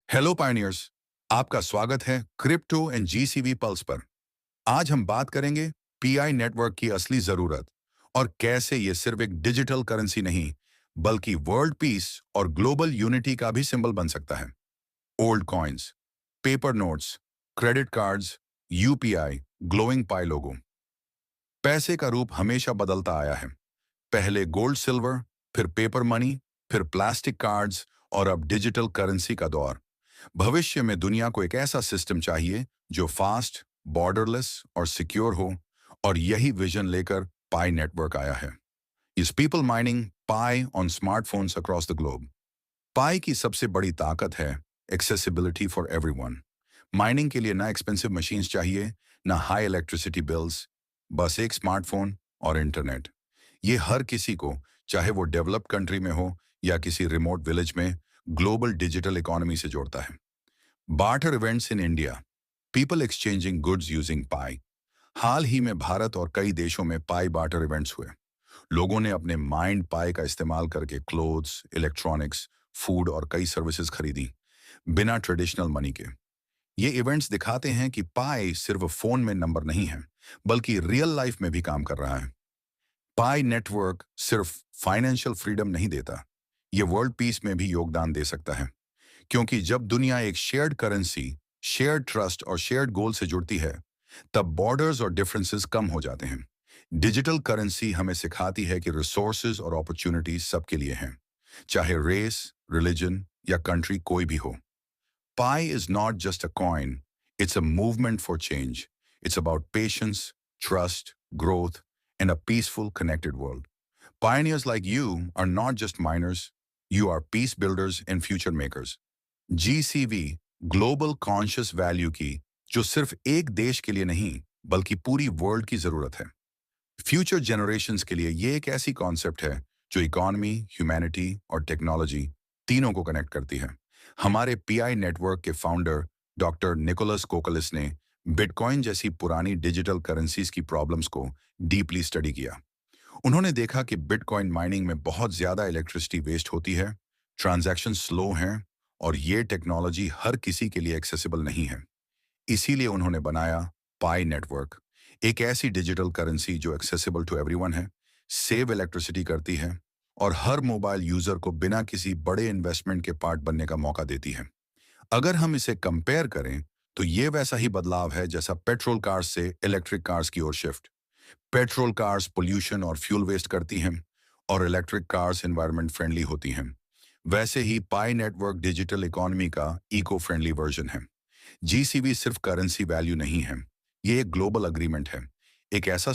Hello pioneers. आपका स्वागत है क्रिप्टो एंड जीसीवी पल्स पर। आज हम बात करेंगे पीआई नेटवर्क की असली जरूरत और कैसे ये सिर्फ एक डिजिटल करेंसी नहीं बल्कि वर्ल्ड पीस और ग्लोबल यूनिटी का भी सिंबल बन सकता है। Old coins, paper notes, credit cards, UPI, glowing Pi logo. पैसे का रूप हमेशा बदलता आया है। पहले गोल्ड सिल्वर, फिर पेपर मनी, फिर प्लास्टिक कार्ड्स और अब डिजिटल करेंसी का दौर। भविष्य में दुनिया को एक ऐसा सिस्टम चाहिए जो फास्ट, बॉर्डरलेस और सिक्योर हो, और यही विजन लेकर पाई नेटवर्क आया है। इस people mining Pi on smartphones across the globe. Pi की सबसे बड़ी ताकत है एक्सेसिबिलिटी फॉर एवरीवन। माइनिंग के लिए ना एक्सपेंसिव मशीन्स चाहिए, ना हाई इलेक्ट्रिसिटी बिल्स, बस एक स्मार्टफोन और इंटरनेट। ये हर किसी को, चाहे वो डेवलप्ड कंट्री में हो या किसी रिमोट विलेज में, ग्लोबल डिजिटल इकोनॉमी से जोड़ता है। Barter events in India, people exchanging goods using Pi. हाल ही में भारत और कई देशों में पाई बार्टर इवेंट्स हुए। लोगों ने अपने माइंड पाई का इस्तेमाल करके क्लोथ्स, इलेक्ट्रॉनिक्स, फूड और कई सर्विसेज खरीदी, बिना ट्रेडिशनल मनी के। ये इवेंट्स दिखाते हैं कि पाई सिर्फ फोन में नंबर नहीं है, बल्कि रियल लाइफ में भी काम कर रहा है। पाई नेटवर्क सिर्फ फाइनेंशियल फ्रीडम नहीं देता, ये वर्ल्ड पीस में भी योगदान दे सकता है। क्योंकि जब दुनिया एक शेयर्ड करेंसी, शेयर्ड ट्रस्ट और शेयर्ड गोल से जुड़ती है, तब बॉर्डर्स और डिफरेंसेस कम हो जाते हैं। डिजिटल करेंसी हमें सिखाती है कि रिसोर्सेज और अपॉर्चुनिटीज सबके लिए हैं, चाहे रेस, रिलीजन या कंट्री कोई भी हो। Pi is not just a coin, it's a movement for change. It's about patience, trust, growth and a peaceful connected world. Pioneers like you are not just miners, you are peace builders and future makers. GCV, global conscious value की, जो सिर्फ एक देश के लिए नहीं बल्कि पूरी वर्ल्ड की जरूरत है। फ्यूचर जनरेशंस के लिए ये एक ऐसी कॉन्सेप्ट है जो इकोनॉमी, ह्यूमैनिटी और टेक्नोलॉजी तीनों को कनेक्ट करती है। हमारे पीआई नेटवर्क के फाउंडर डॉक्टर निकोलस कोकलिस ने बिटकॉइन जैसी पुरानी डिजिटल करेंसीज की प्रॉब्लम्स को डीपली स्टडी किया। उन्होंने देखा कि बिटकॉइन माइनिंग में बहुत ज्यादा इलेक्ट्रिसिटी वेस्ट होती है, ट्रांजैक्शन स्लो हैं और ये टेक्नोलॉजी हर किसी के लिए एक्सेसिबल नहीं है। इसीलिए उन्होंने बनाया पाई नेटवर्क, एक ऐसी डिजिटल करेंसी जो एक्सेसिबल टू एवरीवन है, सेव इलेक्ट्रिसिटी करती है और हर मोबाइल यूजर को बिना किसी बड़े इन्वेस्टमेंट के पार्ट बनने का मौका देती है। अगर हम इसे कंपेयर करें तो ये वैसा ही बदलाव है जैसा पेट्रोल कार्स से इलेक्ट्रिक कार्स की ओर शिफ्ट। पेट्रोल कार्स पोल्यूशन और फ्यूल वेस्ट करती हैं और इलेक्ट्रिक कार्स एनवायरनमेंट फ्रेंडली होती हैं। वैसे ही पाई नेटवर्क डिजिटल इकोनॉमी का इको फ्रेंडली वर्जन है। जीसीवी सिर्फ करेंसी वैल्यू नहीं है, ये एक ग्लोबल अग्रीमेंट है, एक ऐसा